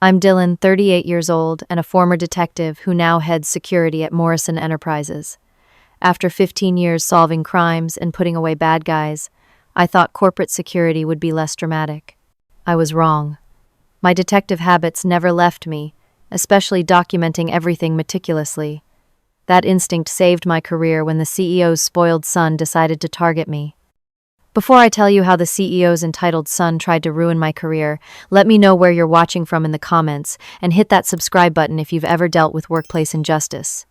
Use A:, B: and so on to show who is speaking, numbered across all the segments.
A: I'm Dylan, 38 years old, and a former detective who now heads security at Morrison Enterprises. After 15 years solving crimes and putting away bad guys, I thought corporate security would be less dramatic. I was wrong. My detective habits never left me, especially documenting everything meticulously. That instinct saved my career when the CEO's spoiled son decided to target me. Before I tell you how the CEO's entitled son tried to ruin my career, let me know where you're watching from in the comments, and hit that subscribe button if you've ever dealt with workplace injustice.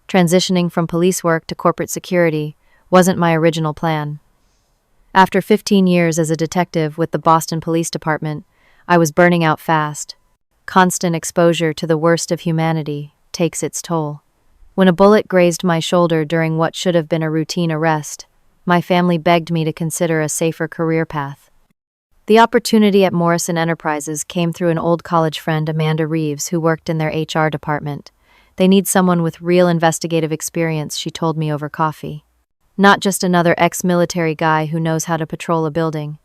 A: Transitioning from police work to corporate security wasn't my original plan. After 15 years as a detective with the Boston Police Department, I was burning out fast. Constant exposure to the worst of humanity takes its toll. When a bullet grazed my shoulder during what should have been a routine arrest, my family begged me to consider a safer career path. The opportunity at Morrison Enterprises came through an old college friend, Amanda Reeves, who worked in their HR department. They need someone with real investigative experience, she told me over coffee. Not just another ex-military guy who knows how to patrol a building.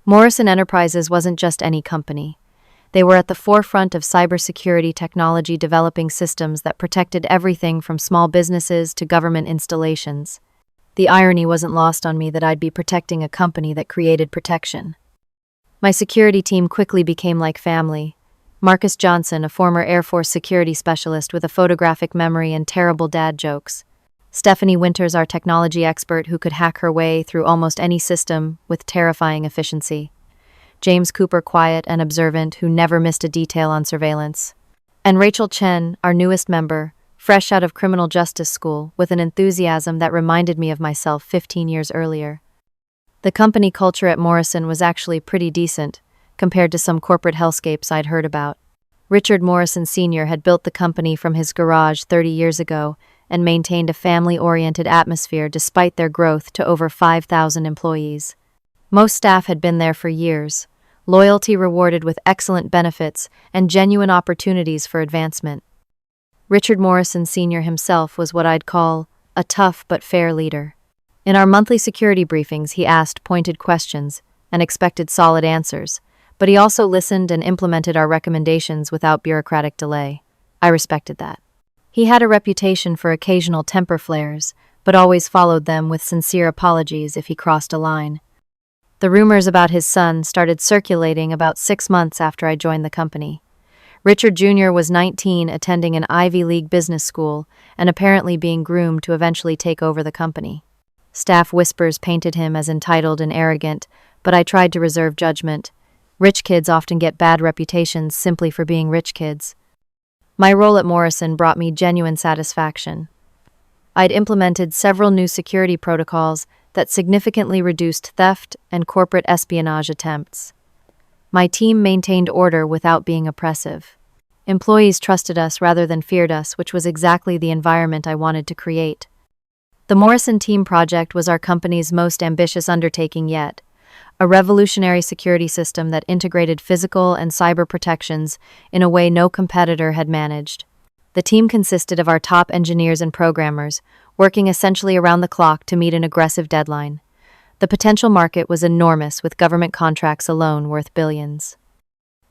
A: Morrison Enterprises wasn't just any company. They were at the forefront of cybersecurity technology, developing systems that protected everything from small businesses to government installations. The irony wasn't lost on me that I'd be protecting a company that created protection. My security team quickly became like family. Marcus Johnson, a former Air Force security specialist with a photographic memory and terrible dad jokes. Stephanie Winters, our technology expert who could hack her way through almost any system with terrifying efficiency. James Cooper, quiet and observant, who never missed a detail on surveillance. And Rachel Chen, our newest member, fresh out of criminal justice school, with an enthusiasm that reminded me of myself 15 years earlier. The company culture at Morrison was actually pretty decent, compared to some corporate hellscapes I'd heard about. Richard Morrison Sr. had built the company from his garage 30 years ago and maintained a family-oriented atmosphere despite their growth to over 5,000 employees. Most staff had been there for years, loyalty rewarded with excellent benefits and genuine opportunities for advancement. Richard Morrison Sr. himself was what I'd call a tough but fair leader. In our monthly security briefings, he asked pointed questions and expected solid answers, but he also listened and implemented our recommendations without bureaucratic delay. I respected that. He had a reputation for occasional temper flares, but always followed them with sincere apologies if he crossed a line. The rumors about his son started circulating about 6 months after I joined the company. Richard Jr. was 19, attending an Ivy League business school, and apparently being groomed to eventually take over the company. Staff whispers painted him as entitled and arrogant, but I tried to reserve judgment. Rich kids often get bad reputations simply for being rich kids. My role at Morrison brought me genuine satisfaction. I'd implemented several new security protocols that significantly reduced theft and corporate espionage attempts. My team maintained order without being oppressive. Employees trusted us rather than feared us, which was exactly the environment I wanted to create. The Morrison Team Project was our company's most ambitious undertaking yet, a revolutionary security system that integrated physical and cyber protections in a way no competitor had managed. The team consisted of our top engineers and programmers, working essentially around the clock to meet an aggressive deadline. The potential market was enormous, with government contracts alone worth billions.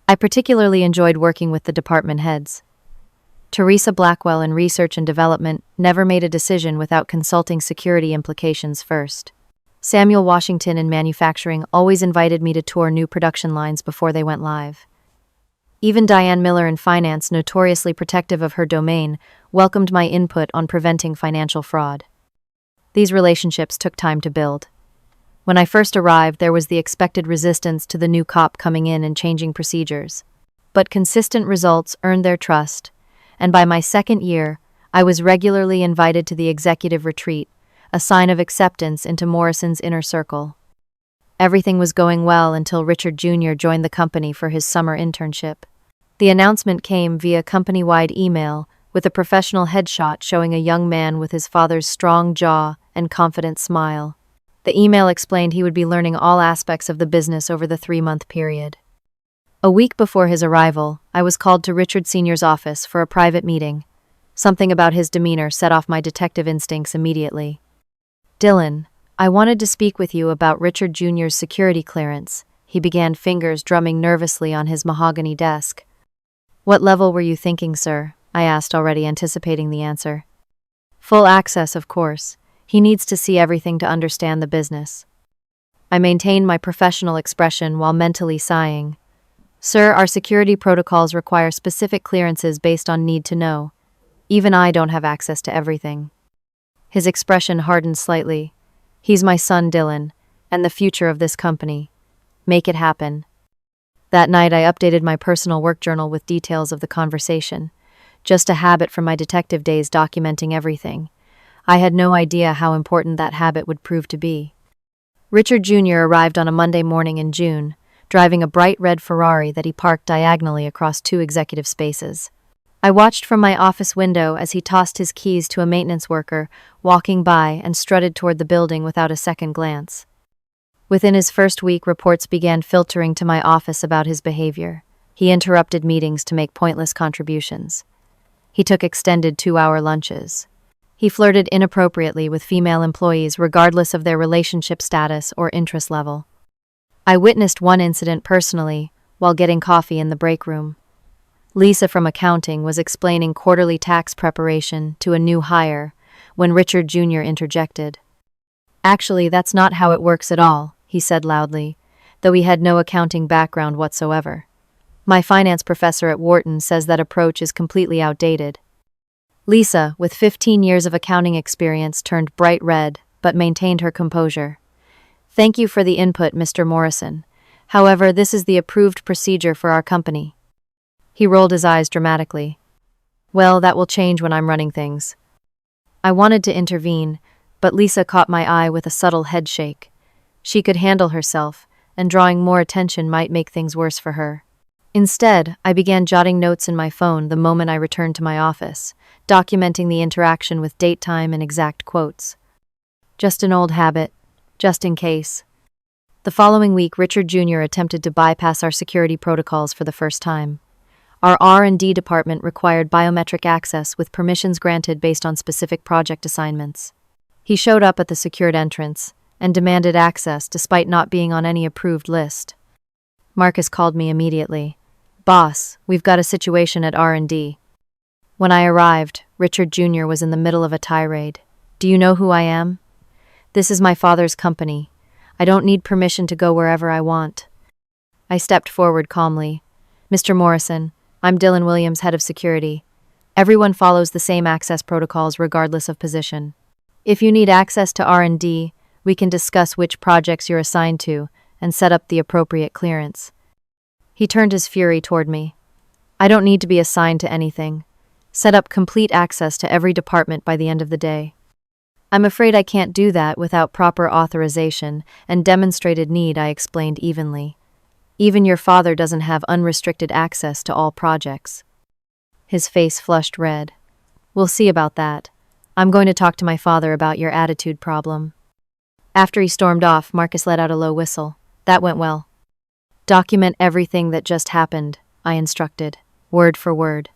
A: I particularly enjoyed working with the department heads. Teresa Blackwell in research and development never made a decision without consulting security implications first. Samuel Washington in manufacturing always invited me to tour new production lines before they went live. Even Diane Miller in finance, notoriously protective of her domain, welcomed my input on preventing financial fraud. These relationships took time to build. When I first arrived, there was the expected resistance to the new cop coming in and changing procedures. But consistent results earned their trust, and by my second year, I was regularly invited to the executive retreat, a sign of acceptance into Morrison's inner circle. Everything was going well until Richard Jr. joined the company for his summer internship. The announcement came via company-wide email with a professional headshot showing a young man with his father's strong jaw and confident smile. The email explained he would be learning all aspects of the business over the 3-month period. A week before his arrival, I was called to Richard Sr.'s office for a private meeting. Something about his demeanor set off my detective instincts immediately. "Dylan, I wanted to speak with you about Richard Jr.'s security clearance," he began, fingers drumming nervously on his mahogany desk. What level were you thinking, sir? I asked, already anticipating the answer. Full access, of course. He needs to see everything to understand the business. I maintained my professional expression while mentally sighing. Sir, our security protocols require specific clearances based on need to know. Even I don't have access to everything. His expression hardened slightly. He's my son, Dylan, and the future of this company. Make it happen. That night, I updated my personal work journal with details of the conversation. Just a habit from my detective days, documenting everything. I had no idea how important that habit would prove to be. Richard Jr. arrived on a Monday morning in June, driving a bright red Ferrari that he parked diagonally across 2 executive spaces. I watched from my office window as he tossed his keys to a maintenance worker, walking by and strutted toward the building without a second glance. Within his first week, reports began filtering to my office about his behavior. He interrupted meetings to make pointless contributions. He took extended 2-hour lunches. He flirted inappropriately with female employees regardless of their relationship status or interest level. I witnessed one incident personally while getting coffee in the break room. Lisa from accounting was explaining quarterly tax preparation to a new hire when Richard Jr. interjected. "Actually, that's not how it works at all," he said loudly, though he had no accounting background whatsoever. "My finance professor at Wharton says that approach is completely outdated." Lisa, with 15 years of accounting experience, turned bright red, but maintained her composure. "Thank you for the input, Mr. Morrison. However, this is the approved procedure for our company." He rolled his eyes dramatically. "Well, that will change when I'm running things." I wanted to intervene, but Lisa caught my eye with a subtle head shake. She could handle herself, and drawing more attention might make things worse for her. Instead, I began jotting notes in my phone the moment I returned to my office, documenting the interaction with date, time, and exact quotes. Just an old habit, just in case. The following week, Richard Jr. attempted to bypass our security protocols for the first time. Our R&D department required biometric access with permissions granted based on specific project assignments. He showed up at the secured entrance and demanded access despite not being on any approved list. Marcus called me immediately. "Boss, we've got a situation at R&D." When I arrived, Richard Jr. was in the middle of a tirade. "Do you know who I am? This is my father's company. I don't need permission to go wherever I want." I stepped forward calmly. "Mr. Morrison, I'm Dylan Williams, head of security. Everyone follows the same access protocols regardless of position. If you need access to R&D, we can discuss which projects you're assigned to and set up the appropriate clearance." He turned his fury toward me. "I don't need to be assigned to anything. Set up complete access to every department by the end of the day." "I'm afraid I can't do that without proper authorization and demonstrated need," I explained evenly. "Even your father doesn't have unrestricted access to all projects." His face flushed red. "We'll see about that. I'm going to talk to my father about your attitude problem." After he stormed off, Marcus let out a low whistle. "That went well." "Document everything that just happened," I instructed, word for word.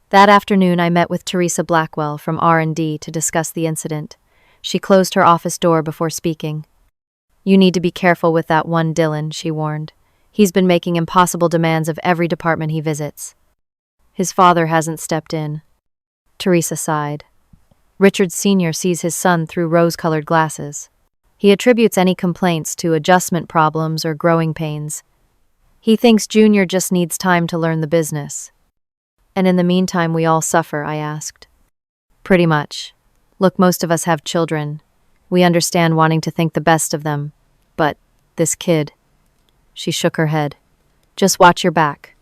A: That afternoon, I met with Teresa Blackwell from R&D to discuss the incident. She closed her office door before speaking. "You need to be careful with that one Dylan," she warned. "He's been making impossible demands of every department he visits." "His father hasn't stepped in." Teresa sighed. "Richard Sr. sees his son through rose-colored glasses. He attributes any complaints to adjustment problems or growing pains. He thinks Junior just needs time to learn the business." "And in the meantime, we all suffer?" I asked. "Pretty much. Look, most of us have children. We understand wanting to think the best of them. But this kid..." She shook her head. "Just watch your back."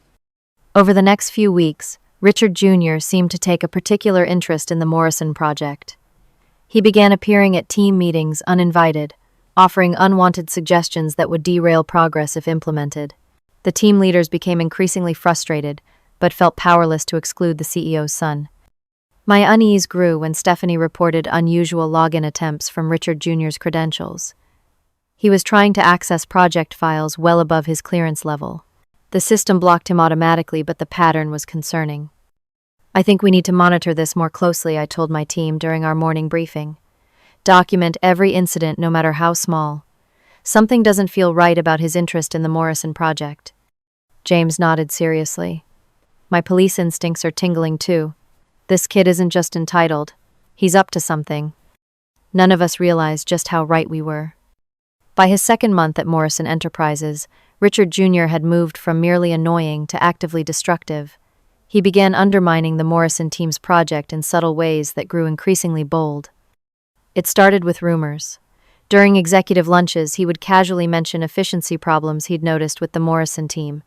A: Over the next few weeks, Richard Jr. seemed to take a particular interest in the Morrison project. He began appearing at team meetings uninvited, offering unwanted suggestions that would derail progress if implemented. The team leaders became increasingly frustrated, but felt powerless to exclude the CEO's son. My unease grew when Stephanie reported unusual login attempts from Richard Jr.'s credentials. He was trying to access project files well above his clearance level. The system blocked him automatically, but the pattern was concerning. "I think we need to monitor this more closely," I told my team during our morning briefing. "Document every incident, no matter how small. Something doesn't feel right about his interest in the Morrison project." James nodded seriously. My police instincts are tingling too. This kid isn't just entitled. He's up to something. None of us realized just how right we were. By his second month at Morrison Enterprises, Richard Jr. had moved from merely annoying to actively destructive. He began undermining the Morrison team's project in subtle ways that grew increasingly bold. It started with rumors. During executive lunches, he would casually mention efficiency problems he'd noticed with the Morrison team.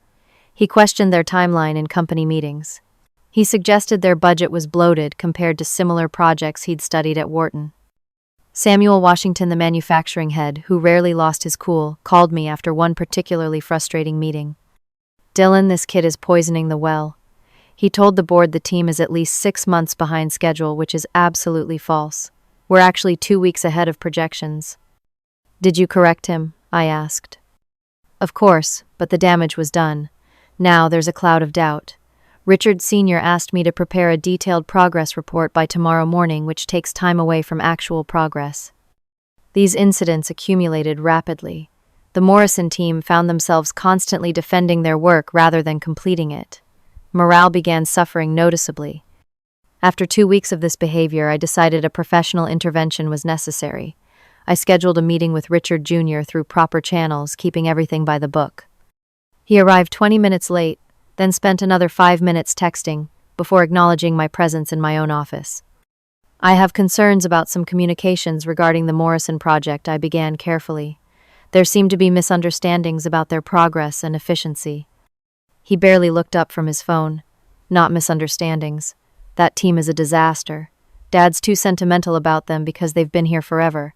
A: He questioned their timeline in company meetings. He suggested their budget was bloated compared to similar projects he'd studied at Wharton. Samuel Washington, the manufacturing head, who rarely lost his cool, called me after one particularly frustrating meeting. "Dylan, this kid is poisoning the well." He told the board the team is at least 6 months behind schedule, which is absolutely false. We're actually 2 weeks ahead of projections. "Did you correct him?" I asked. "Of course, but the damage was done. Now there's a cloud of doubt. Richard Sr. asked me to prepare a detailed progress report by tomorrow morning, which takes time away from actual progress." These incidents accumulated rapidly. The Morrison team found themselves constantly defending their work rather than completing it. Morale began suffering noticeably. After 2 weeks of this behavior, I decided a professional intervention was necessary. I scheduled a meeting with Richard Jr. through proper channels, keeping everything by the book. He arrived 20 minutes late, then spent another 5 minutes texting, before acknowledging my presence in my own office. "I have concerns about some communications regarding the Morrison project," I began carefully. "There seem to be misunderstandings about their progress and efficiency." He barely looked up from his phone. "Not misunderstandings. That team is a disaster. Dad's too sentimental about them because they've been here forever."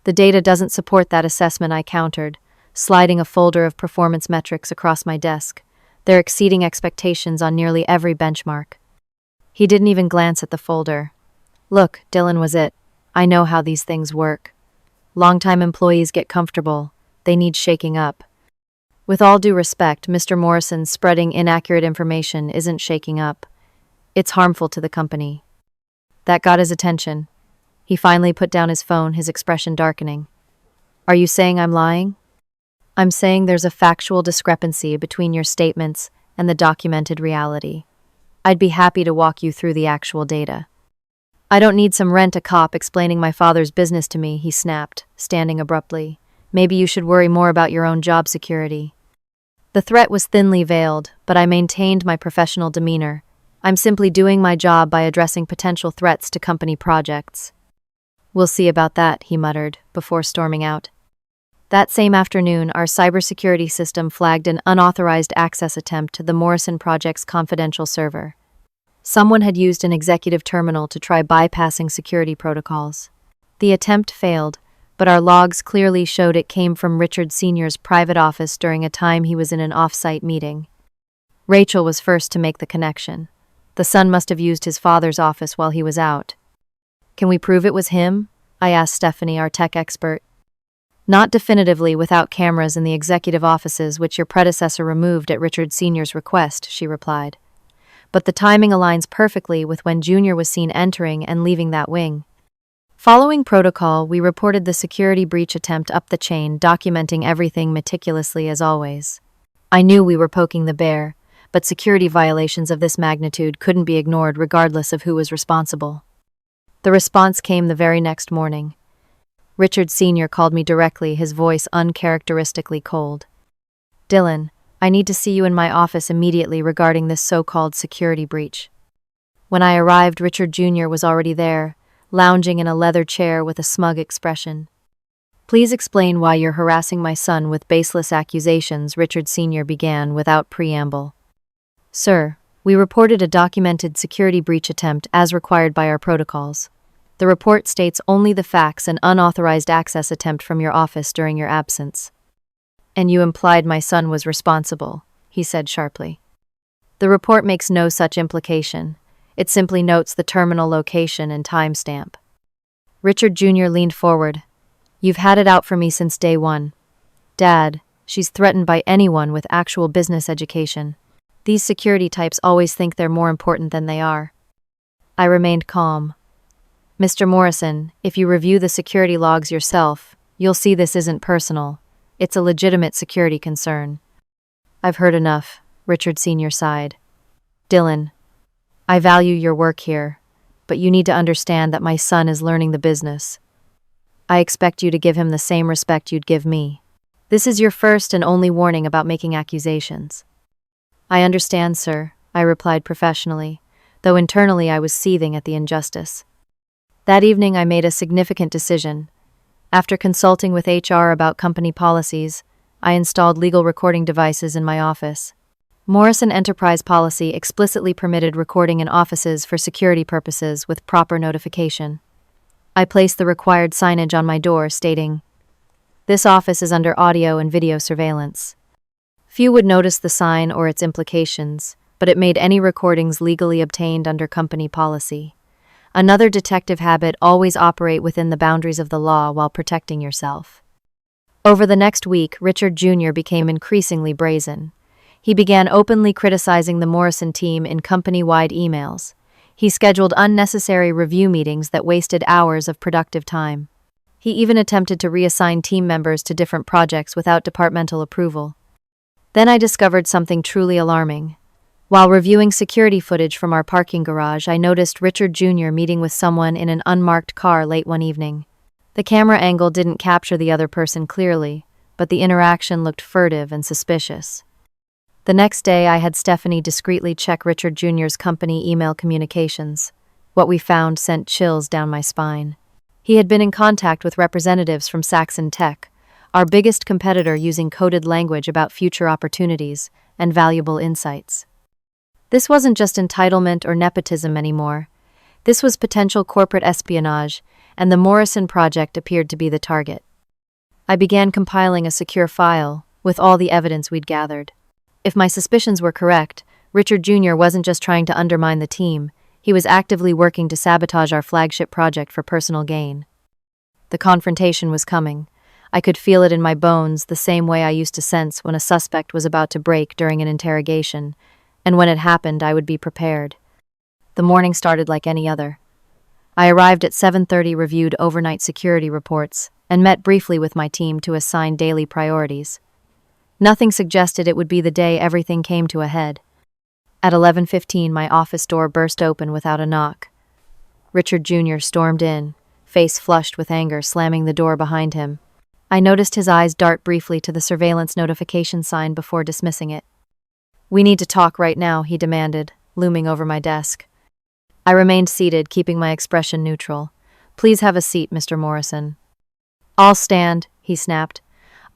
A: "The data doesn't support that assessment," I countered, sliding a folder of performance metrics across my desk. "They're exceeding expectations on nearly every benchmark." He didn't even glance at the folder. "Look, Dylan, was it? I know how these things work. Longtime employees get comfortable. They need shaking up. With all due respect, Mr. Morrison spreading inaccurate information isn't shaking up. It's harmful to the company." That got his attention. He finally put down his phone, his expression darkening. "Are you saying I'm lying?" "I'm saying there's a factual discrepancy between your statements and the documented reality. I'd be happy to walk you through the actual data." "I don't need some rent-a-cop explaining my father's business to me," he snapped, standing abruptly. "Maybe you should worry more about your own job security." The threat was thinly veiled, but I maintained my professional demeanor. "I'm simply doing my job by addressing potential threats to company projects." "We'll see about that," he muttered, before storming out. That same afternoon, our cybersecurity system flagged an unauthorized access attempt to the Morrison project's confidential server. Someone had used an executive terminal to try bypassing security protocols. The attempt failed, but our logs clearly showed it came from Richard Sr.'s private office during a time he was in an off-site meeting. Rachel was first to make the connection. The son must have used his father's office while he was out. "Can we prove it was him?" I asked Stephanie, our tech expert. "Not definitively without cameras in the executive offices which your predecessor removed at Richard Sr.'s request," she replied. "But the timing aligns perfectly with when Jr. was seen entering and leaving that wing." Following protocol, we reported the security breach attempt up the chain, documenting everything meticulously as always. I knew we were poking the bear, but security violations of this magnitude couldn't be ignored regardless of who was responsible. The response came the very next morning. Richard Sr. called me directly, his voice uncharacteristically cold. "Dylan, I need to see you in my office immediately regarding this so-called security breach." When I arrived, Richard Jr. was already there, lounging in a leather chair with a smug expression. "Please explain why you're harassing my son with baseless accusations," Richard Sr. began without preamble. "Sir, we reported a documented security breach attempt as required by our protocols. The report states only the facts and unauthorized access attempt from your office during your absence." "And you implied my son was responsible," he said sharply. "The report makes no such implication. It simply notes the terminal location and timestamp." Richard Jr. leaned forward. "You've had it out for me since day one. Dad, she's threatened by anyone with actual business education. These security types always think they're more important than they are." I remained calm. "Mr. Morrison, if you review the security logs yourself, you'll see this isn't personal. It's a legitimate security concern." "I've heard enough," Richard Sr. sighed. Dylan, I value your work here, but you need to understand that my son is learning the business. I expect you to give him the same respect you'd give me. This is your first and only warning about making accusations. I understand, sir, I replied professionally, though internally I was seething at the injustice. That evening I made a significant decision. After consulting with HR about company policies, I installed legal recording devices in my office. Morrison Enterprise policy explicitly permitted recording in offices for security purposes with proper notification. I placed the required signage on my door stating, "This office is under audio and video surveillance." Few would notice the sign or its implications, but it made any recordings legally obtained under company policy. Another detective habit: always operate within the boundaries of the law while protecting yourself. Over the next week, Richard Jr. became increasingly brazen. He began openly criticizing the Morrison team in company-wide emails. He scheduled unnecessary review meetings that wasted hours of productive time. He even attempted to reassign team members to different projects without departmental approval. Then I discovered something truly alarming. While reviewing security footage from our parking garage, I noticed Richard Jr. meeting with someone in an unmarked car late one evening. The camera angle didn't capture the other person clearly, but the interaction looked furtive and suspicious. The next day, I had Stephanie discreetly check Richard Jr.'s company email communications. What we found sent chills down my spine. He had been in contact with representatives from Saxon Tech, our biggest competitor, using coded language about future opportunities and valuable insights. This wasn't just entitlement or nepotism anymore. This was potential corporate espionage, and the Morrison project appeared to be the target. I began compiling a secure file with all the evidence we'd gathered. If my suspicions were correct, Richard Jr. wasn't just trying to undermine the team, he was actively working to sabotage our flagship project for personal gain. The confrontation was coming. I could feel it in my bones, the same way I used to sense when a suspect was about to break during an interrogation, and when it happened, I would be prepared. The morning started like any other. I arrived at 7:30, reviewed overnight security reports, and met briefly with my team to assign daily priorities. Nothing suggested it would be the day everything came to a head. At 11:15, my office door burst open without a knock. Richard Jr. stormed in, face flushed with anger, slamming the door behind him. I noticed his eyes dart briefly to the surveillance notification sign before dismissing it. "We need to talk right now," he demanded, looming over my desk. I remained seated, keeping my expression neutral. "Please have a seat, Mr. Morrison." "I'll stand," he snapped.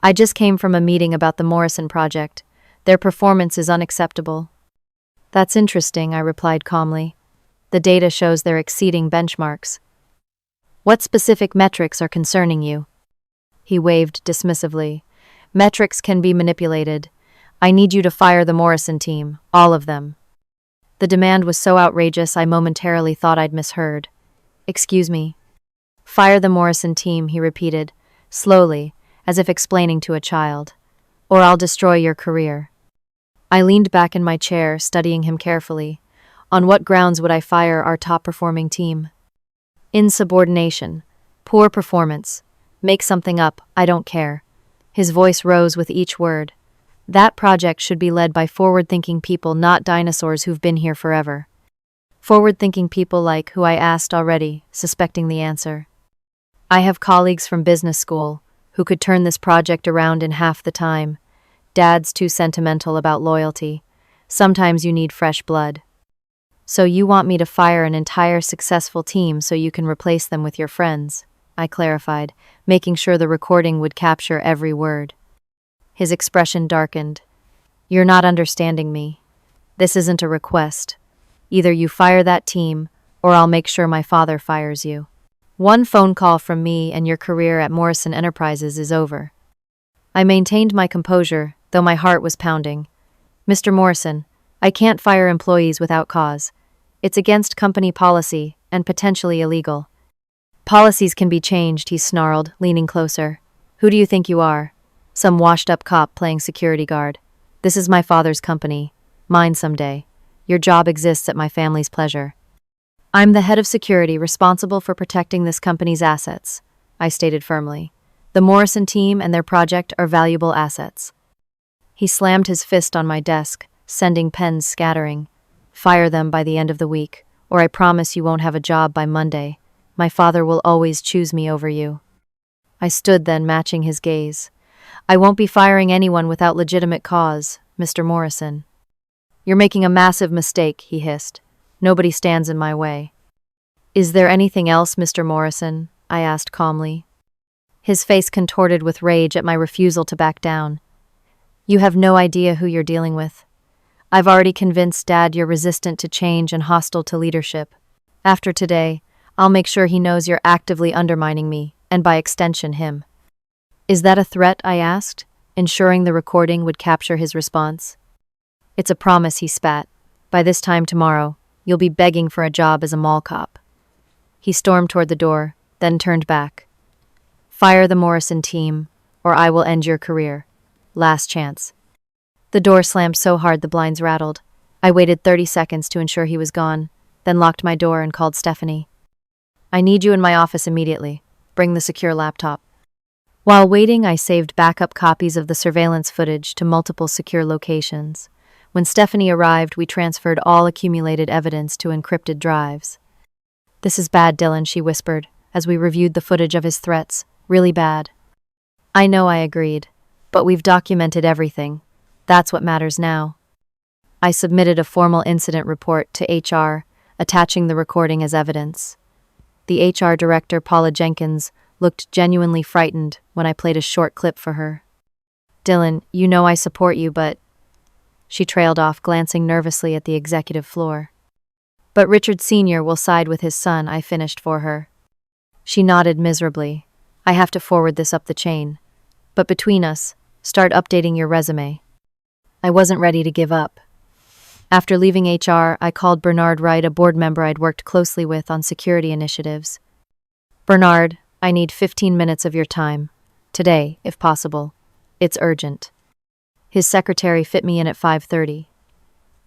A: "I just came from a meeting about the Morrison project. Their performance is unacceptable." "That's interesting," I replied calmly. "The data shows they're exceeding benchmarks. What specific metrics are concerning you?" He waved dismissively. "Metrics can be manipulated. I need you to fire the Morrison team, all of them." The demand was so outrageous I momentarily thought I'd misheard. "Excuse me." "Fire the Morrison team," he repeated, slowly, as if explaining to a child. "Or I'll destroy your career." I leaned back in my chair, studying him carefully. On what grounds would I fire our top-performing team? Insubordination. Poor performance. Make something up, I don't care. His voice rose with each word. That project should be led by forward-thinking people, not dinosaurs who've been here forever. Forward-thinking people like who I asked already, suspecting the answer. I have colleagues from business school who could turn this project around in half the time. Dad's too sentimental about loyalty. Sometimes you need fresh blood. "So you want me to fire an entire successful team so you can replace them with your friends?" I clarified, making sure the recording would capture every word. His expression darkened. "You're not understanding me. This isn't a request. Either you fire that team, or I'll make sure my father fires you. One phone call from me and your career at Morrison Enterprises is over." I maintained my composure, though my heart was pounding. "Mr. Morrison, I can't fire employees without cause. It's against company policy and potentially illegal." "Policies can be changed," he snarled, leaning closer. "Who do you think you are? Some washed-up cop playing security guard. This is my father's company. Mine someday. Your job exists at my family's pleasure." "I'm the head of security responsible for protecting this company's assets," I stated firmly. "The Morrison team and their project are valuable assets." He slammed his fist on my desk, sending pens scattering. Fire them by the end of the week, or I promise you won't have a job by Monday. My father will always choose me over you." I stood then, matching his gaze. "I won't be firing anyone without legitimate cause, Mr. Morrison." "You're making a massive mistake," he hissed. "Nobody stands in my way." "Is there anything else, Mr. Morrison?" I asked calmly. His face contorted with rage at my refusal to back down. "You have no idea who you're dealing with. I've already convinced Dad you're resistant to change and hostile to leadership. After today, I'll make sure he knows you're actively undermining me, and by extension him." "Is that a threat?" I asked, ensuring the recording would capture his response. "It's a promise," he spat. "By this time tomorrow, you'll be begging for a job as a mall cop." He stormed toward the door, then turned back. "Fire the Morrison team, or I will end your career. Last chance." The door slammed so hard the blinds rattled. I waited 30 seconds to ensure he was gone, then locked my door and called Stephanie. "I need you in my office immediately. Bring the secure laptop." While waiting, I saved backup copies of the surveillance footage to multiple secure locations. When Stephanie arrived, we transferred all accumulated evidence to encrypted drives. "This is bad, Dylan," she whispered, as we reviewed the footage of his threats. "Really bad." "I know," I agreed, "but we've documented everything. That's what matters now." I submitted a formal incident report to HR, attaching the recording as evidence. The HR director, Paula Jenkins, looked genuinely frightened when I played a short clip for her. "Dylan, you know I support you, but—" She trailed off, glancing nervously at the executive floor. "But Richard Sr. will side with his son," I finished for her. She nodded miserably. "I have to forward this up the chain. But between us, start updating your resume." I wasn't ready to give up. After leaving HR, I called Bernard Wright, a board member I'd worked closely with on security initiatives. "Bernard, I need 15 minutes of your time. Today, if possible. It's urgent." His secretary fit me in at 5:30.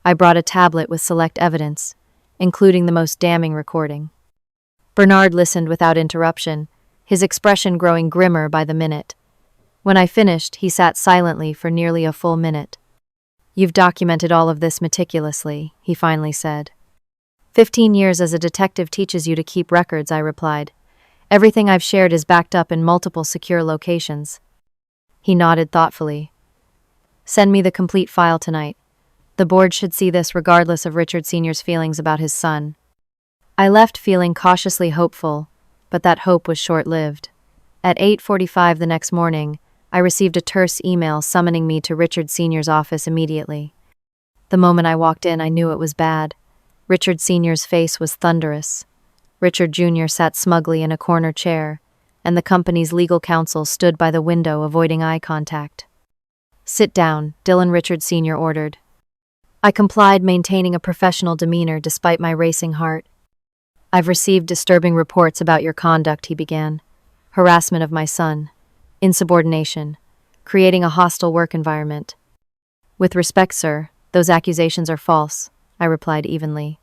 A: I brought a tablet with select evidence, including the most damning recording. Bernard listened without interruption, his expression growing grimmer by the minute. When I finished, he sat silently for nearly a full minute. "You've documented all of this meticulously," he finally said. 15 years as a detective teaches you to keep records," I replied. "Everything I've shared is backed up in multiple secure locations." He nodded thoughtfully. "Send me the complete file tonight. The board should see this regardless of Richard Sr.'s feelings about his son." I left feeling cautiously hopeful, but that hope was short-lived. At 8:45 the next morning, I received a terse email summoning me to Richard Sr.'s office immediately. The moment I walked in, I knew it was bad. Richard Sr.'s face was thunderous. Richard Jr. sat smugly in a corner chair, and the company's legal counsel stood by the window avoiding eye contact. "Sit down," Dylan, Richard Sr. ordered. I complied, maintaining a professional demeanor despite my racing heart. "I've received disturbing reports about your conduct," he began. "Harassment of my son. Insubordination, creating a hostile work environment." "With respect, sir, those accusations are false," I replied evenly.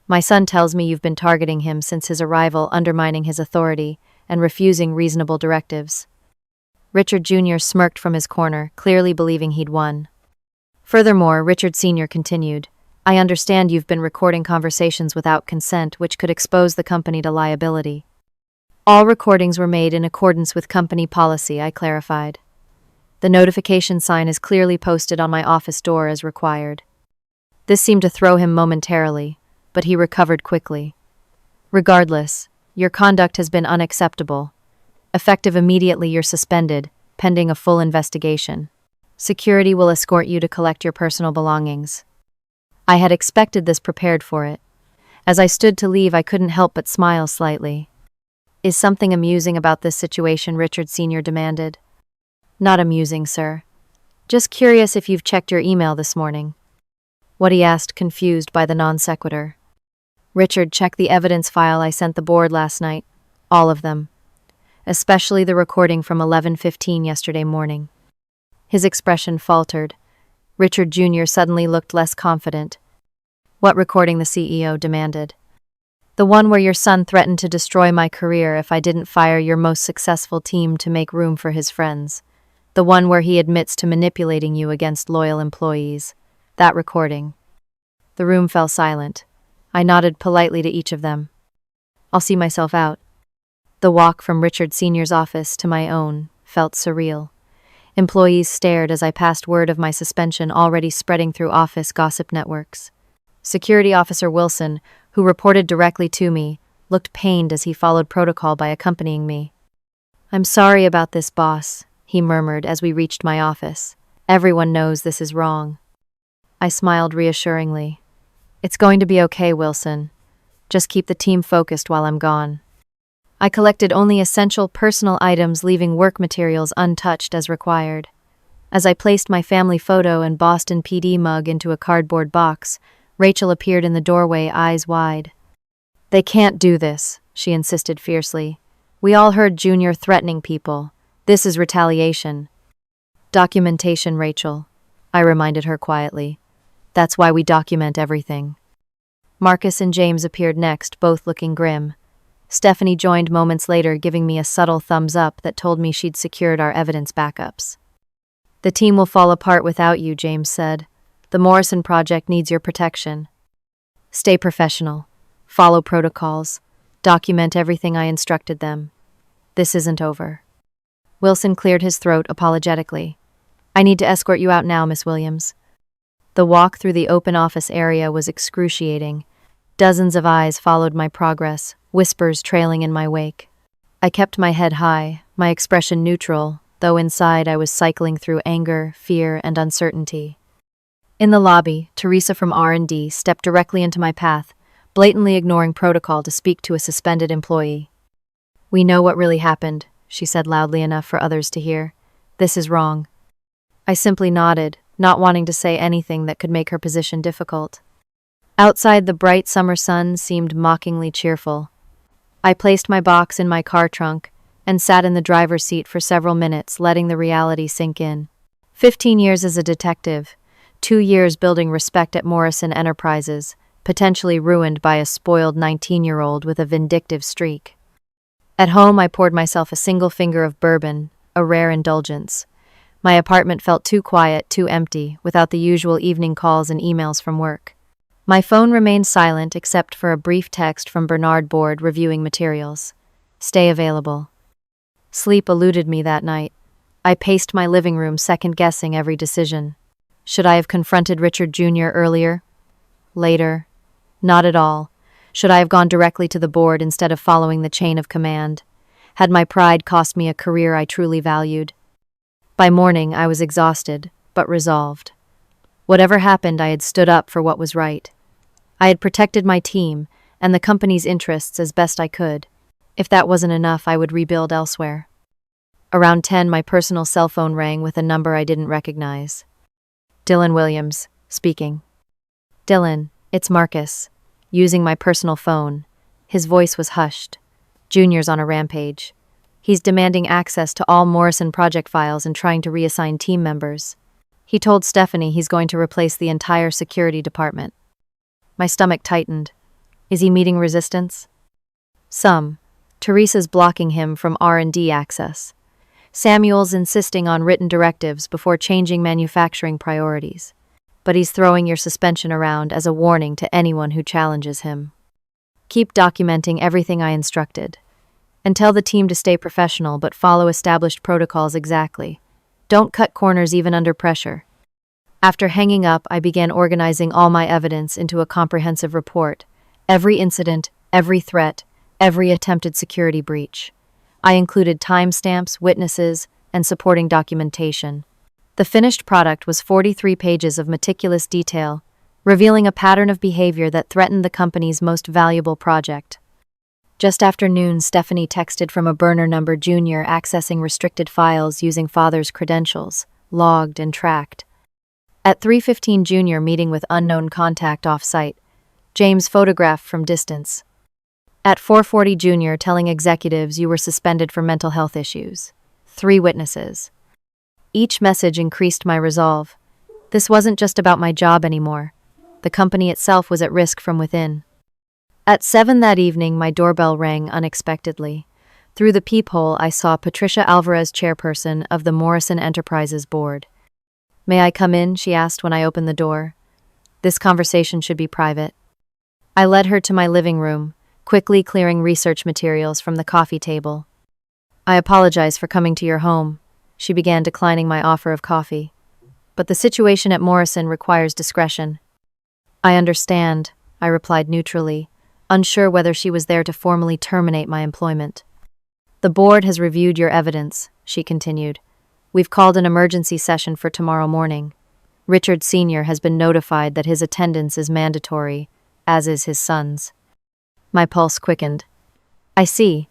A: "My son tells me you've been targeting him since his arrival, undermining his authority and refusing reasonable directives." Richard Jr. smirked from his corner, clearly believing he'd won. "Furthermore," Richard Sr. continued, "I understand you've been recording conversations without consent, which could expose the company to liability." "All recordings were made in accordance with company policy," I clarified. "The notification sign is clearly posted on my office door as required." This seemed to throw him momentarily, but he recovered quickly. "Regardless, your conduct has been unacceptable. Effective immediately, you're suspended, pending a full investigation. Security will escort you to collect your personal belongings." I had expected this, prepared for it. As I stood to leave, I couldn't help but smile slightly. "Is something amusing about this situation?" Richard Sr. demanded. "Not amusing, sir. Just curious if you've checked your email this morning." What, he asked, confused by the non sequitur. "Richard, check the evidence file I sent the board last night. All of them. Especially the recording from 11:15 yesterday morning." His expression faltered. Richard Jr. suddenly looked less confident. "What recording?" the CEO demanded. "The one where your son threatened to destroy my career if I didn't fire your most successful team to make room for his friends. The one where he admits to manipulating you against loyal employees. That recording." The room fell silent. I nodded politely to each of them. I'll see myself out. The walk from Richard Sr.'s office to my own felt surreal. Employees stared as I passed word of my suspension already spreading through office gossip networks. Security Officer Wilson, who reported directly to me, looked pained as he followed protocol by accompanying me. "I'm sorry about this, boss," he murmured as we reached my office. "Everyone knows this is wrong." I smiled reassuringly. "It's going to be okay, Wilson. Just keep the team focused while I'm gone." I collected only essential personal items, leaving work materials untouched as required. As I placed my family photo and Boston PD mug into a cardboard box, Rachel appeared in the doorway, eyes wide. "They can't do this," she insisted fiercely. "We all heard Junior threatening people. This is retaliation." "Documentation, Rachel," I reminded her quietly. "That's why we document everything." Marcus and James appeared next, both looking grim. Stephanie joined moments later, giving me a subtle thumbs up that told me she'd secured our evidence backups. "The team will fall apart without you," James said. "The Morrison project needs your protection. Stay professional. Follow protocols. Document everything I instructed them. This isn't over." Wilson cleared his throat apologetically. "I need to escort you out now, Miss Williams." The walk through the open office area was excruciating. Dozens of eyes followed my progress, whispers trailing in my wake. I kept my head high, my expression neutral, though inside I was cycling through anger, fear, and uncertainty. In the lobby, Teresa from R&D stepped directly into my path, blatantly ignoring protocol to speak to a suspended employee. "We know what really happened," she said loudly enough for others to hear. "This is wrong." I simply nodded, not wanting to say anything that could make her position difficult. Outside, the bright summer sun seemed mockingly cheerful. I placed my box in my car trunk and sat in the driver's seat for several minutes, letting the reality sink in. 15 years as a detective, 2 years building respect at Morrison Enterprises, potentially ruined by a spoiled 19-year-old with a vindictive streak. At home, I poured myself a single finger of bourbon, a rare indulgence. My apartment felt too quiet, too empty, without the usual evening calls and emails from work. My phone remained silent except for a brief text from Bernard Board reviewing materials. "Stay available." Sleep eluded me that night. I paced my living room, second-guessing every decision. Should I have confronted Richard Jr. earlier? Later? Not at all. Should I have gone directly to the board instead of following the chain of command? Had my pride cost me a career I truly valued? By morning, I was exhausted, but resolved. Whatever happened, I had stood up for what was right. I had protected my team and the company's interests as best I could. If that wasn't enough, I would rebuild elsewhere. Around 10, my personal cell phone rang with a number I didn't recognize. "Dylan Williams, speaking." "Dylan, it's Marcus." Using my personal phone. His voice was hushed. "Junior's on a rampage. He's demanding access to all Morrison project files and trying to reassign team members. He told Stephanie he's going to replace the entire security department." My stomach tightened. Is he meeting resistance? Some. Teresa's blocking him from R&D access. Samuel's insisting on written directives before changing manufacturing priorities. But he's throwing your suspension around as a warning to anyone who challenges him. Keep documenting everything I instructed. And tell the team to stay professional but follow established protocols exactly. Don't cut corners even under pressure. After hanging up, I began organizing all my evidence into a comprehensive report. Every incident, every threat, every attempted security breach. I included timestamps, witnesses, and supporting documentation. The finished product was 43 pages of meticulous detail, revealing a pattern of behavior that threatened the company's most valuable project. Just after noon, Stephanie texted from a burner number, Junior accessing restricted files using father's credentials, logged and tracked. At 3:15, Junior meeting with unknown contact off-site. James photographed from distance. At 4:40, Junior telling executives you were suspended for mental health issues. 3 witnesses. Each message increased my resolve. This wasn't just about my job anymore. The company itself was at risk from within. At 7 that evening, my doorbell rang unexpectedly. Through the peephole, I saw Patricia Alvarez, chairperson of the Morrison Enterprises board. "May I come in?" she asked when I opened the door. This conversation should be private. I led her to my living room, quickly clearing research materials from the coffee table. I apologize for coming to your home. She began declining my offer of coffee. But the situation at Morrison requires discretion. I understand, I replied neutrally, unsure whether she was there to formally terminate my employment. The board has reviewed your evidence, she continued. We've called an emergency session for tomorrow morning. Richard Sr. has been notified that his attendance is mandatory, as is his son's. My pulse quickened. I see.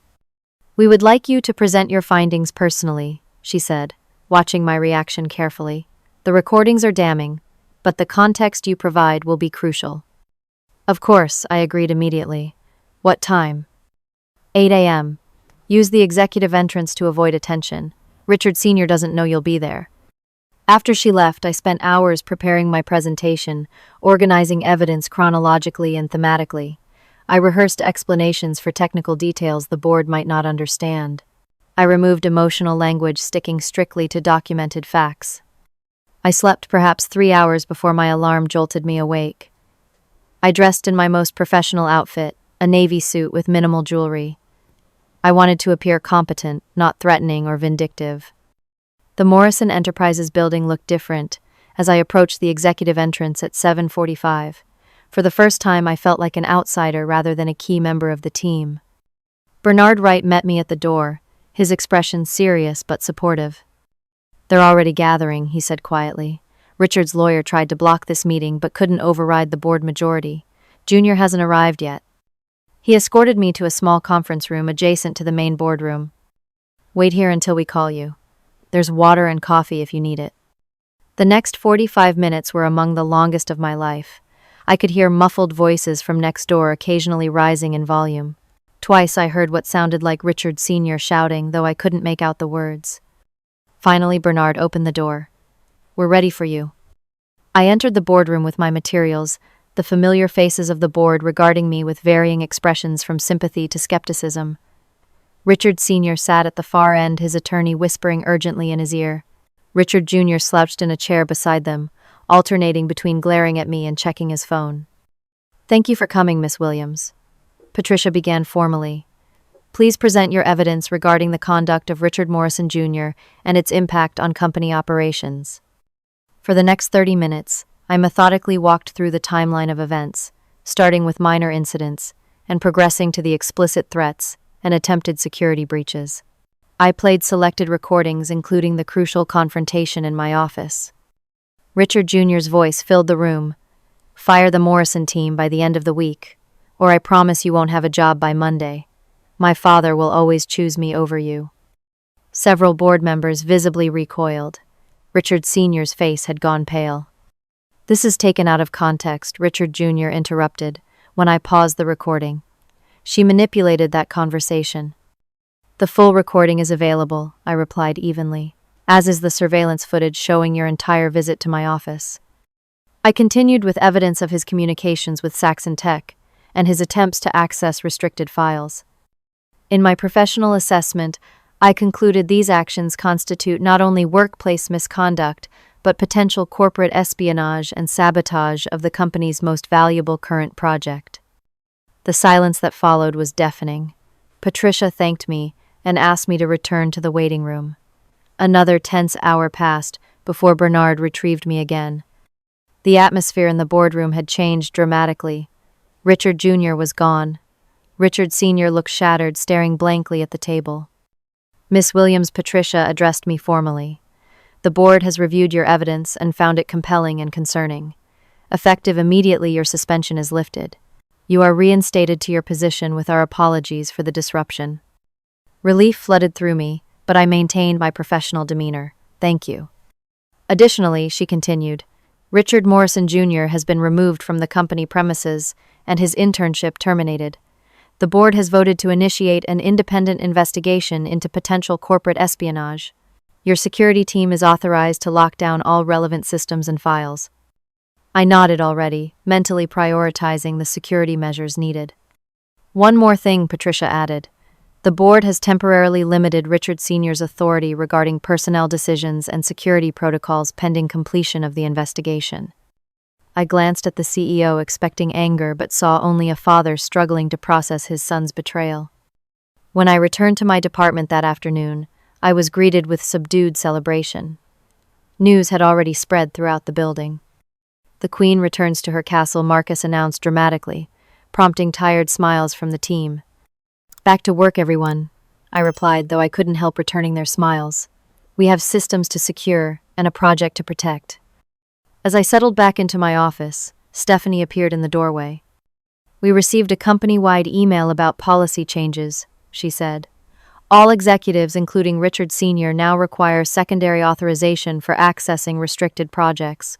A: We would like you to present your findings personally, she said, watching my reaction carefully. The recordings are damning, but the context you provide will be crucial. Of course, I agreed immediately. What time? 8 a.m. Use the executive entrance to avoid attention. Richard Sr. doesn't know you'll be there. After she left, I spent hours preparing my presentation, organizing evidence chronologically and thematically. I rehearsed explanations for technical details the board might not understand. I removed emotional language, sticking strictly to documented facts. I slept perhaps 3 hours before my alarm jolted me awake. I dressed in my most professional outfit, a navy suit with minimal jewelry. I wanted to appear competent, not threatening or vindictive. The Morrison Enterprises building looked different as I approached the executive entrance at 7:45. For the first time, I felt like an outsider rather than a key member of the team. Bernard Wright met me at the door, his expression serious but supportive. They're already gathering, he said quietly. Richard's lawyer tried to block this meeting but couldn't override the board majority. Junior hasn't arrived yet. He escorted me to a small conference room adjacent to the main boardroom. Wait here until we call you. There's water and coffee if you need it. The next 45 minutes were among the longest of my life. I could hear muffled voices from next door occasionally rising in volume. Twice I heard what sounded like Richard Sr. shouting, though I couldn't make out the words. Finally, Bernard opened the door. We're ready for you. I entered the boardroom with my materials, the familiar faces of the board regarding me with varying expressions from sympathy to skepticism. Richard Sr. sat at the far end, his attorney whispering urgently in his ear. Richard Jr. slouched in a chair beside them, alternating between glaring at me and checking his phone. Thank you for coming, Miss Williams. Patricia began formally. Please present your evidence regarding the conduct of Richard Morrison Jr. and its impact on company operations. For the next 30 minutes, I methodically walked through the timeline of events, starting with minor incidents and progressing to the explicit threats and attempted security breaches. I played selected recordings, including the crucial confrontation in my office. Richard Jr.'s voice filled the room. Fire the Morrison team by the end of the week, or I promise you won't have a job by Monday. My father will always choose me over you. Several board members visibly recoiled. Richard Sr.'s face had gone pale. This is taken out of context, Richard Jr. interrupted when I paused the recording. She manipulated that conversation. The full recording is available, I replied evenly, as is the surveillance footage showing your entire visit to my office. I continued with evidence of his communications with Saxon Tech and his attempts to access restricted files. In my professional assessment, I concluded these actions constitute not only workplace misconduct, but potential corporate espionage and sabotage of the company's most valuable current project. The silence that followed was deafening. Patricia thanked me and asked me to return to the waiting room. Another tense hour passed before Bernard retrieved me again. The atmosphere in the boardroom had changed dramatically. Richard Jr. was gone. Richard Sr. looked shattered, staring blankly at the table. Miss Williams, Patricia addressed me formally. The board has reviewed your evidence and found it compelling and concerning. Effective immediately, your suspension is lifted. You are reinstated to your position with our apologies for the disruption. Relief flooded through me, but I maintained my professional demeanor. Thank you. Additionally, she continued, Richard Morrison Jr. has been removed from the company premises and his internship terminated. The board has voted to initiate an independent investigation into potential corporate espionage. Your security team is authorized to lock down all relevant systems and files. I nodded already, mentally prioritizing the security measures needed. One more thing, Patricia added. The board has temporarily limited Richard Sr.'s authority regarding personnel decisions and security protocols pending completion of the investigation. I glanced at the CEO expecting anger but saw only a father struggling to process his son's betrayal. When I returned to my department that afternoon, I was greeted with subdued celebration. News had already spread throughout the building. "The Queen returns to her castle," Marcus announced dramatically, prompting tired smiles from the team. "Back to work, everyone," I replied, though I couldn't help returning their smiles. "We have systems to secure and a project to protect." As I settled back into my office, Stephanie appeared in the doorway. "We received a company-wide email about policy changes," she said. "All executives, including Richard Sr., now require secondary authorization for accessing restricted projects."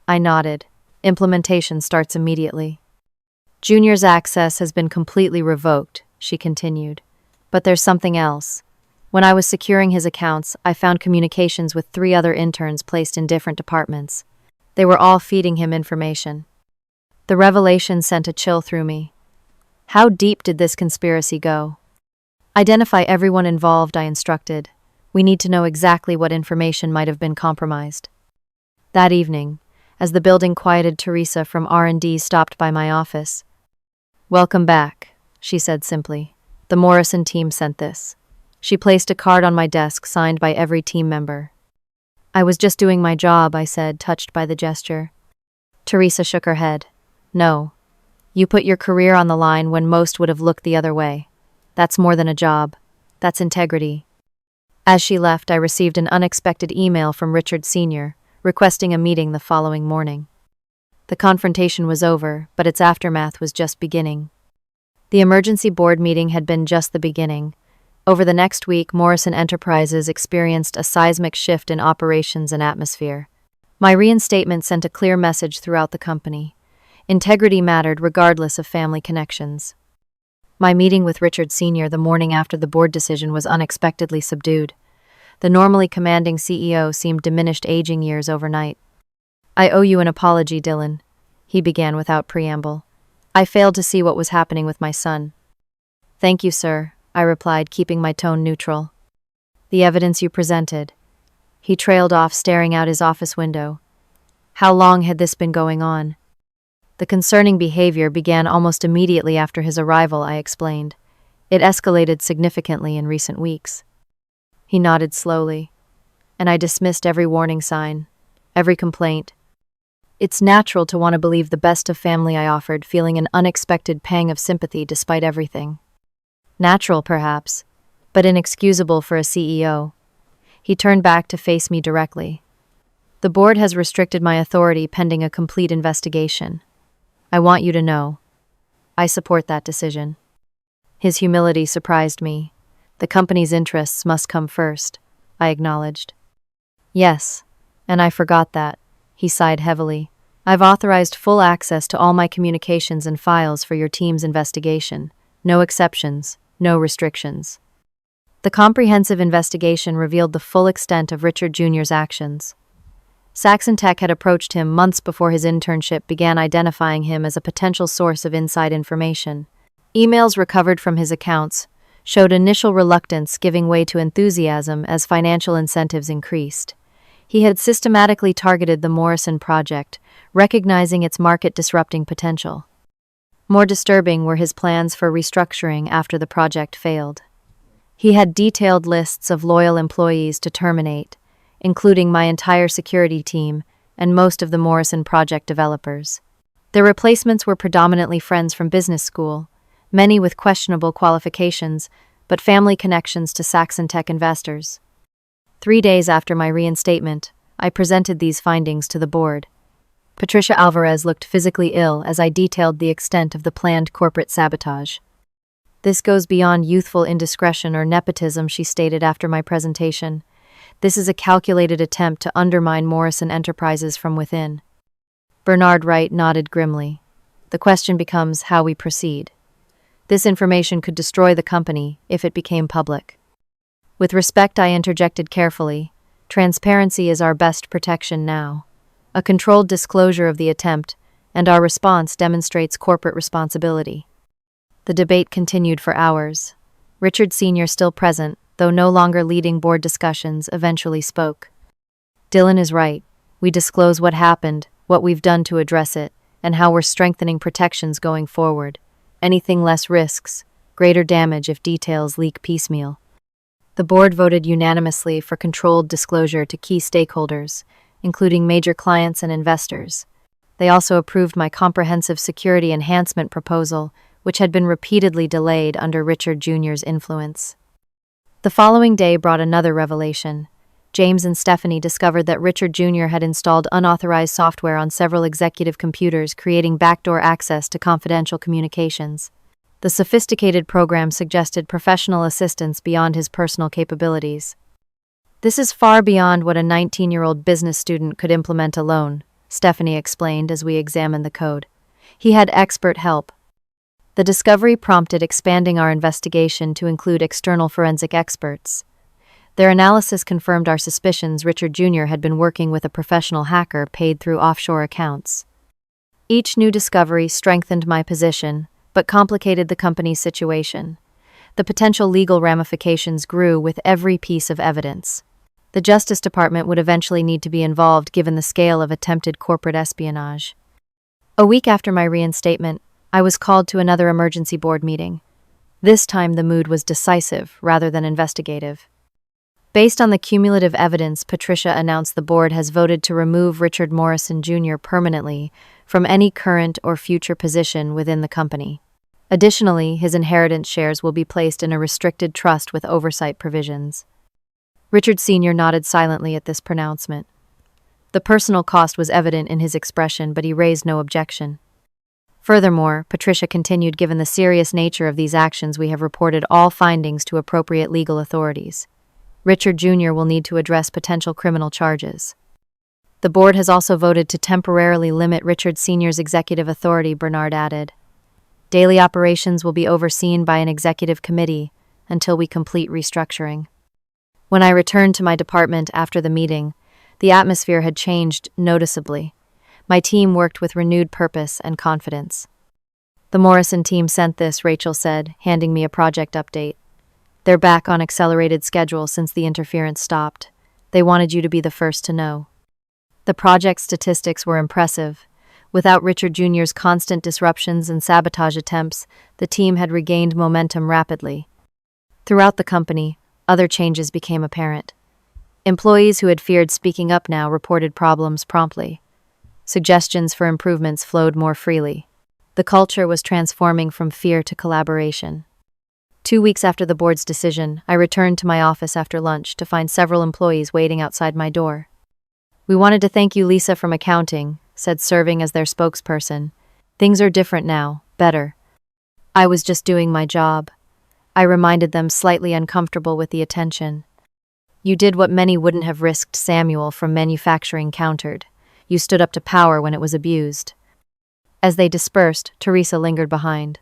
A: I nodded. "Implementation starts immediately." "Junior's access has been completely revoked," she continued. "But there's something else. When I was securing his accounts, I found communications with 3 other interns placed in different departments. They were all feeding him information." The revelation sent a chill through me. How deep did this conspiracy go? "Identify everyone involved," I instructed. "We need to know exactly what information might have been compromised." That evening, as the building quieted, Teresa from R&D stopped by my office. "Welcome back," she said simply. "The Morrison team sent this." She placed a card on my desk signed by every team member. "I was just doing my job," I said, touched by the gesture. Teresa shook her head. "No. You put your career on the line when most would have looked the other way. That's more than a job. That's integrity." As she left, I received an unexpected email from Richard Sr., requesting a meeting the following morning. The confrontation was over, but its aftermath was just beginning. The emergency board meeting had been just the beginning. Over the next week, Morrison Enterprises experienced a seismic shift in operations and atmosphere. My reinstatement sent a clear message throughout the company. Integrity mattered regardless of family connections. My meeting with Richard Sr. the morning after the board decision was unexpectedly subdued. The normally commanding CEO seemed diminished, aging years overnight. "I owe you an apology, Dylan," he began without preamble. "I failed to see what was happening with my son." "Thank you, sir," I replied, keeping my tone neutral. "The evidence you presented." He trailed off, staring out his office window. How long had this been going on? "The concerning behavior began almost immediately after his arrival," I explained. "It escalated significantly in recent weeks." He nodded slowly, and I dismissed every warning sign, every complaint. It's natural to want to believe the best of family, I offered, feeling an unexpected pang of sympathy despite everything. Natural, perhaps, but inexcusable for a CEO. He turned back to face me directly. "The board has restricted my authority pending a complete investigation. I want you to know. I support that decision." His humility surprised me. "The company's interests must come first," I acknowledged. "Yes, and I forgot that." He sighed heavily. "I've authorized full access to all my communications and files for your team's investigation. No exceptions, no restrictions." The comprehensive investigation revealed the full extent of Richard Jr.'s actions. Saxon Tech had approached him months before his internship began, identifying him as a potential source of inside information. Emails recovered from his accounts showed initial reluctance giving way to enthusiasm as financial incentives increased. He had systematically targeted the Morrison project, recognizing its market-disrupting potential. More disturbing were his plans for restructuring after the project failed. He had detailed lists of loyal employees to terminate, including my entire security team and most of the Morrison project developers. Their replacements were predominantly friends from business school, many with questionable qualifications, but family connections to Saxon Tech investors. 3 days after my reinstatement, I presented these findings to the board. Patricia Alvarez looked physically ill as I detailed the extent of the planned corporate sabotage. "This goes beyond youthful indiscretion or nepotism," she stated after my presentation. "This is a calculated attempt to undermine Morrison Enterprises from within." Bernard Wright nodded grimly. "The question becomes how we proceed. This information could destroy the company if it became public." With respect, I interjected carefully. "Transparency is our best protection now. A controlled disclosure of the attempt and our response demonstrates corporate responsibility." The debate continued for hours. Richard Sr., still present, though no longer leading board discussions, eventually spoke. "Dylan is right. We disclose what happened, what we've done to address it, and how we're strengthening protections going forward. Anything less risks, greater damage if details leak piecemeal. The board voted unanimously for controlled disclosure to key stakeholders, including major clients and investors. They also approved my comprehensive security enhancement proposal, which had been repeatedly delayed under Richard Jr.'s influence. The following day brought another revelation. James and Stephanie discovered that Richard Jr. had installed unauthorized software on several executive computers, creating backdoor access to confidential communications. The sophisticated program suggested professional assistance beyond his personal capabilities. This is far beyond what a 19-year-old business student could implement alone, Stephanie explained as we examined the code. He had expert help. The discovery prompted expanding our investigation to include external forensic experts. Their analysis confirmed our suspicions Richard Jr. had been working with a professional hacker paid through offshore accounts. Each new discovery strengthened my position, but complicated the company's situation. The potential legal ramifications grew with every piece of evidence. The Justice Department would eventually need to be involved given the scale of attempted corporate espionage. A week after my reinstatement, I was called to another emergency board meeting. This time the mood was decisive rather than investigative. Based on the cumulative evidence, Patricia announced the board has voted to remove Richard Morrison Jr. permanently from any current or future position within the company. Additionally, his inheritance shares will be placed in a restricted trust with oversight provisions. Richard Sr. nodded silently at this pronouncement. The personal cost was evident in his expression, but he raised no objection. Furthermore, Patricia continued, given the serious nature of these actions, we have reported all findings to appropriate legal authorities. Richard Jr. will need to address potential criminal charges. The board has also voted to temporarily limit Richard Sr.'s executive authority, Bernard added. Daily operations will be overseen by an executive committee until we complete restructuring. When I returned to my department after the meeting, the atmosphere had changed noticeably. My team worked with renewed purpose and confidence. The Morrison team sent this, Rachel said, handing me a project update. They're back on accelerated schedule since the interference stopped. They wanted you to be the first to know. The project statistics were impressive. Without Richard Jr.'s constant disruptions and sabotage attempts, the team had regained momentum rapidly. Throughout the company, other changes became apparent. Employees who had feared speaking up now reported problems promptly. Suggestions for improvements flowed more freely. The culture was transforming from fear to collaboration. 2 weeks after the board's decision, I returned to my office after lunch to find several employees waiting outside my door. We wanted to thank you, Lisa, from accounting, said, serving as their spokesperson. Things are different now, better. I was just doing my job. I reminded them, slightly uncomfortable with the attention. You did what many wouldn't have risked, Samuel from manufacturing countered. You stood up to power when it was abused. As they dispersed, Teresa lingered behind.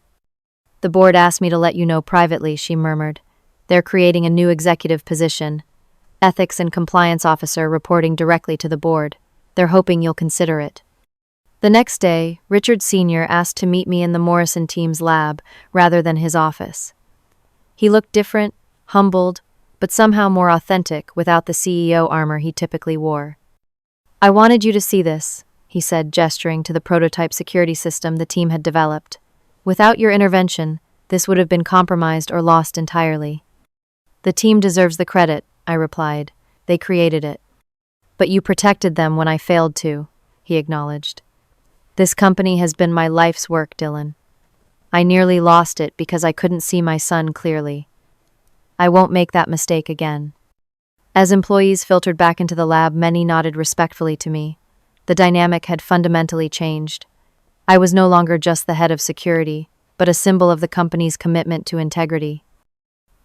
A: The board asked me to let you know privately, she murmured. They're creating a new executive position, ethics and compliance officer, reporting directly to the board. They're hoping you'll consider it. The next day, Richard Sr. asked to meet me in the Morrison team's lab rather than his office. He looked different, humbled, but somehow more authentic without the CEO armor he typically wore. I wanted you to see this, he said, gesturing to the prototype security system the team had developed. Without your intervention, this would have been compromised or lost entirely. The team deserves the credit, I replied. They created it. But you protected them when I failed to, he acknowledged. This company has been my life's work, Dylan. I nearly lost it because I couldn't see my son clearly. I won't make that mistake again. As employees filtered back into the lab, many nodded respectfully to me. The dynamic had fundamentally changed. I was no longer just the head of security, but a symbol of the company's commitment to integrity.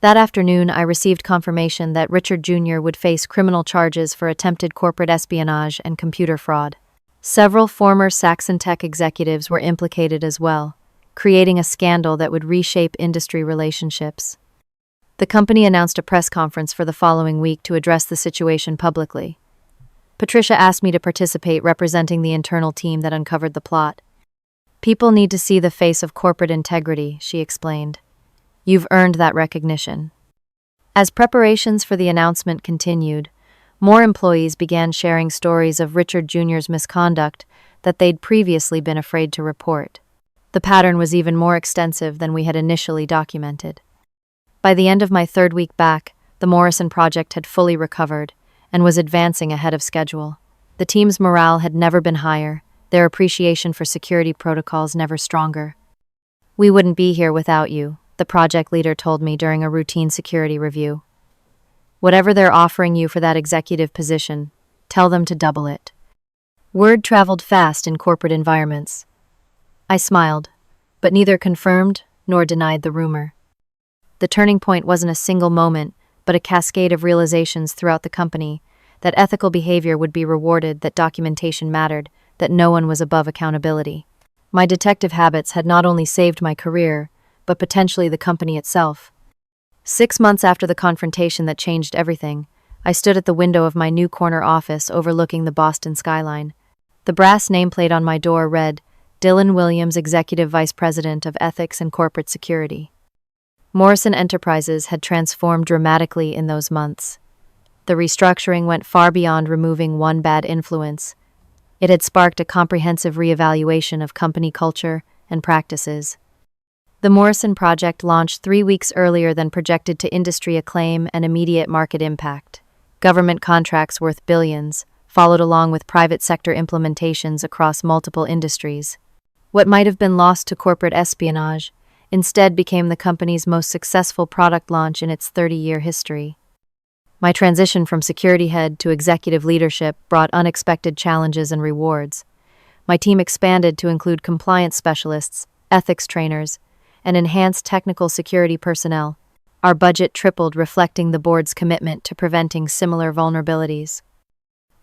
A: That afternoon, I received confirmation that Richard Jr. would face criminal charges for attempted corporate espionage and computer fraud. Several former Saxon Tech executives were implicated as well, creating a scandal that would reshape industry relationships. The company announced a press conference for the following week to address the situation publicly. Patricia asked me to participate, representing the internal team that uncovered the plot. People need to see the face of corporate integrity, she explained. You've earned that recognition. As preparations for the announcement continued, More employees began sharing stories of Richard Jr.'s misconduct that they'd previously been afraid to report. The pattern was even more extensive than we had initially documented. By the end of my third week back, the Morrison project had fully recovered and was advancing ahead of schedule. The team's morale had never been higher, their appreciation for security protocols never stronger. "We wouldn't be here without you," the project leader told me during a routine security review. "Whatever they're offering you for that executive position, tell them to double it." Word traveled fast in corporate environments. I smiled, but neither confirmed nor denied the rumor. The turning point wasn't a single moment, but a cascade of realizations throughout the company that ethical behavior would be rewarded, that documentation mattered, that no one was above accountability. My detective habits had not only saved my career, but potentially the company itself. 6 months after the confrontation that changed everything, I stood at the window of my new corner office overlooking the Boston skyline. The brass nameplate on my door read, "Dylan Williams, Executive Vice President of Ethics and Corporate Security." Morrison Enterprises had transformed dramatically in those months. The restructuring went far beyond removing one bad influence. It had sparked a comprehensive reevaluation of company culture and practices. The Morrison project launched 3 weeks earlier than projected to industry acclaim and immediate market impact. Government contracts worth billions followed along with private sector implementations across multiple industries. What might have been lost to corporate espionage instead became the company's most successful product launch in its 30-year history. My transition from security head to executive leadership brought unexpected challenges and rewards. My team expanded to include compliance specialists, ethics trainers, and enhanced technical security personnel. Our budget tripled, reflecting the board's commitment to preventing similar vulnerabilities.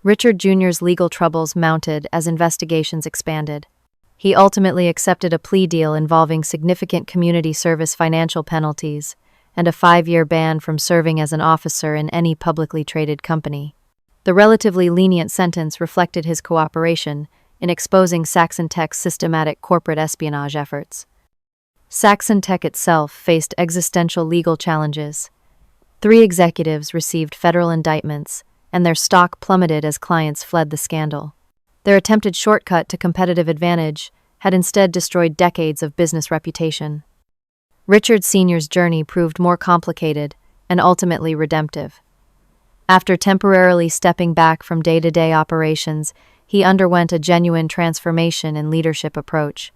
A: Richard Jr.'s legal troubles mounted as investigations expanded. He ultimately accepted a plea deal involving significant community service financial penalties and a 5-year ban from serving as an officer in any publicly traded company. The relatively lenient sentence reflected his cooperation in exposing Saxon Tech's systematic corporate espionage efforts. Saxon Tech itself faced existential legal challenges. 3 executives received federal indictments, and their stock plummeted as clients fled the scandal. Their attempted shortcut to competitive advantage had instead destroyed decades of business reputation. Richard Sr.'s journey proved more complicated and ultimately redemptive. After temporarily stepping back from day-to-day operations, he underwent a genuine transformation in leadership approach.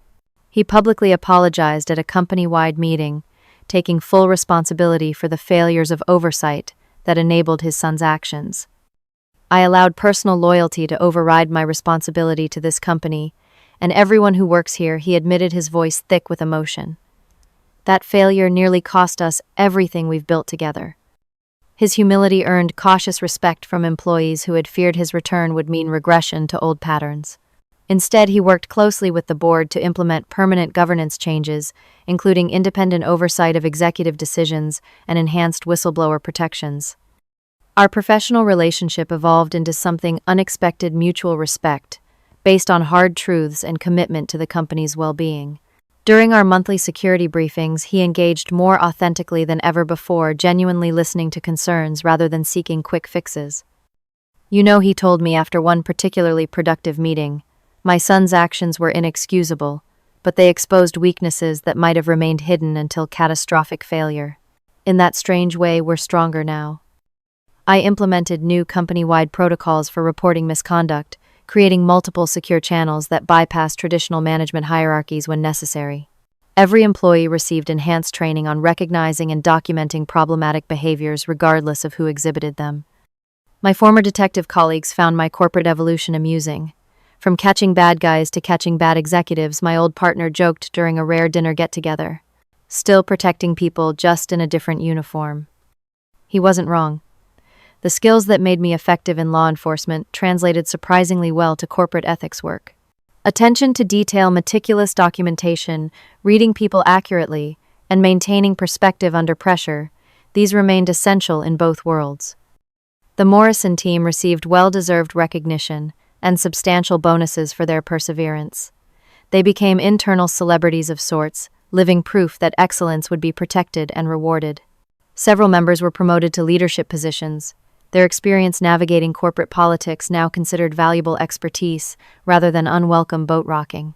A: He publicly apologized at a company-wide meeting, taking full responsibility for the failures of oversight that enabled his son's actions. I allowed personal loyalty to override my responsibility to this company, and everyone who works here, he admitted, his voice thick with emotion. That failure nearly cost us everything we've built together. His humility earned cautious respect from employees who had feared his return would mean regression to old patterns. Instead, he worked closely with the board to implement permanent governance changes, including independent oversight of executive decisions and enhanced whistleblower protections. Our professional relationship evolved into something unexpected: mutual respect, based on hard truths and commitment to the company's well-being. During our monthly security briefings, he engaged more authentically than ever before, genuinely listening to concerns rather than seeking quick fixes. "You know," he told me after one particularly productive meeting, "my son's actions were inexcusable, but they exposed weaknesses that might have remained hidden until catastrophic failure. In that strange way, we're stronger now." I implemented new company-wide protocols for reporting misconduct, creating multiple secure channels that bypass traditional management hierarchies when necessary. Every employee received enhanced training on recognizing and documenting problematic behaviors regardless of who exhibited them. My former detective colleagues found my corporate evolution amusing. From catching bad guys to catching bad executives, my old partner joked during a rare dinner get-together. Still protecting people, just in a different uniform. He wasn't wrong. The skills that made me effective in law enforcement translated surprisingly well to corporate ethics work. Attention to detail, meticulous documentation, reading people accurately, and maintaining perspective under pressure, these remained essential in both worlds. The Morrison team received well-deserved recognition and substantial bonuses for their perseverance. They became internal celebrities of sorts, living proof that excellence would be protected and rewarded. Several members were promoted to leadership positions, their experience navigating corporate politics now considered valuable expertise rather than unwelcome boat rocking.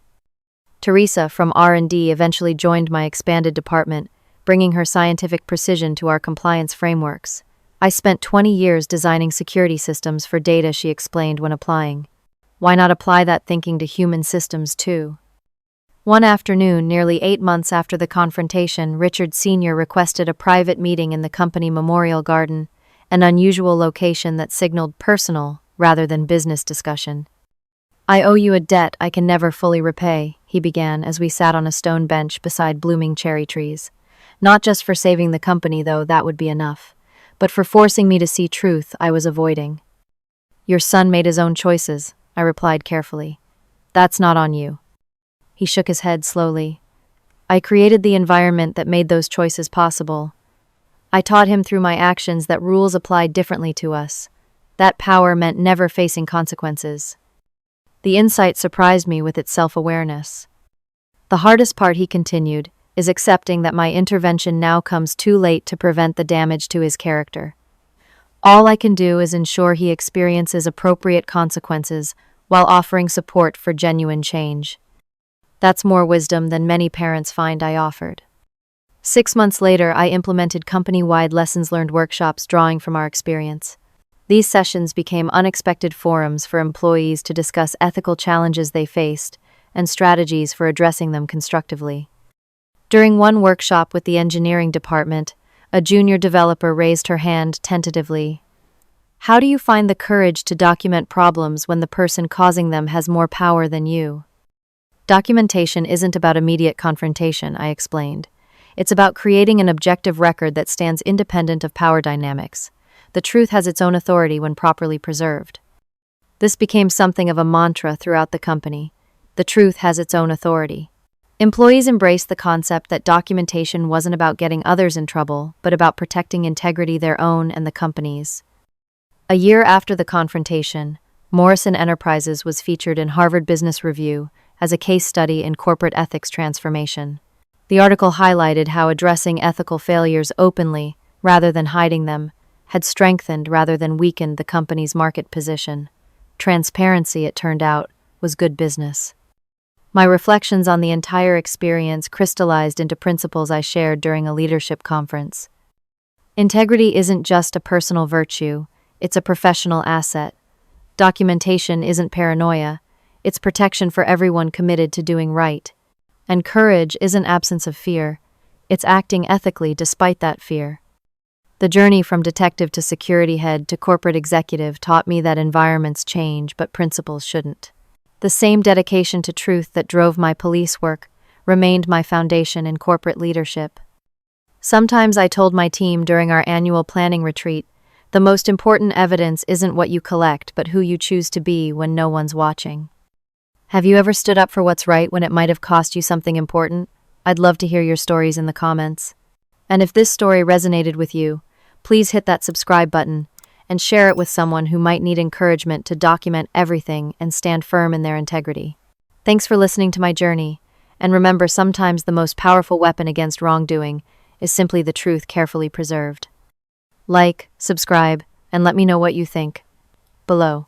A: Teresa from R&D eventually joined my expanded department, bringing her scientific precision to our compliance frameworks. I spent 20 years designing security systems for data, she explained when applying. Why not apply that thinking to human systems too? One afternoon, nearly 8 months after the confrontation, Richard Sr. requested a private meeting in the company memorial garden, an unusual location that signaled personal rather than business discussion. "I owe you a debt I can never fully repay," he began as we sat on a stone bench beside blooming cherry trees. "Not just for saving the company, though that would be enough, but for forcing me to see truth I was avoiding." "Your son made his own choices," I replied carefully. "That's not on you." He shook his head slowly. "I created the environment that made those choices possible. I taught him through my actions that rules applied differently to us. That power meant never facing consequences." The insight surprised me with its self-awareness. "The hardest part," he continued, "is accepting that my intervention now comes too late to prevent the damage to his character. All I can do is ensure he experiences appropriate consequences while offering support for genuine change." That's more wisdom than many parents find I offered. 6 months later, I implemented company-wide lessons learned workshops drawing from our experience. These sessions became unexpected forums for employees to discuss ethical challenges they faced and strategies for addressing them constructively. During one workshop with the engineering department, a junior developer raised her hand tentatively. "How do you find the courage to document problems when the person causing them has more power than you?" "Documentation isn't about immediate confrontation," I explained. "It's about creating an objective record that stands independent of power dynamics. The truth has its own authority when properly preserved." This became something of a mantra throughout the company. The truth has its own authority. Employees embraced the concept that documentation wasn't about getting others in trouble, but about protecting integrity, their own and the company's. A year after the confrontation, Morrison Enterprises was featured in Harvard Business Review as a case study in corporate ethics transformation. The article highlighted how addressing ethical failures openly, rather than hiding them, had strengthened rather than weakened the company's market position. Transparency, it turned out, was good business. My reflections on the entire experience crystallized into principles I shared during a leadership conference. Integrity isn't just a personal virtue, it's a professional asset. Documentation isn't paranoia, it's protection for everyone committed to doing right. And courage isn't absence of fear, it's acting ethically despite that fear. The journey from detective to security head to corporate executive taught me that environments change, but principles shouldn't. The same dedication to truth that drove my police work remained my foundation in corporate leadership. Sometimes I told my team during our annual planning retreat, the most important evidence isn't what you collect, but who you choose to be when no one's watching. Have you ever stood up for what's right when it might have cost you something important? I'd love to hear your stories in the comments. And if this story resonated with you, please hit that subscribe button and share it with someone who might need encouragement to document everything and stand firm in their integrity. Thanks for listening to my journey, and remember, sometimes the most powerful weapon against wrongdoing is simply the truth carefully preserved. Like, subscribe, and let me know what you think below.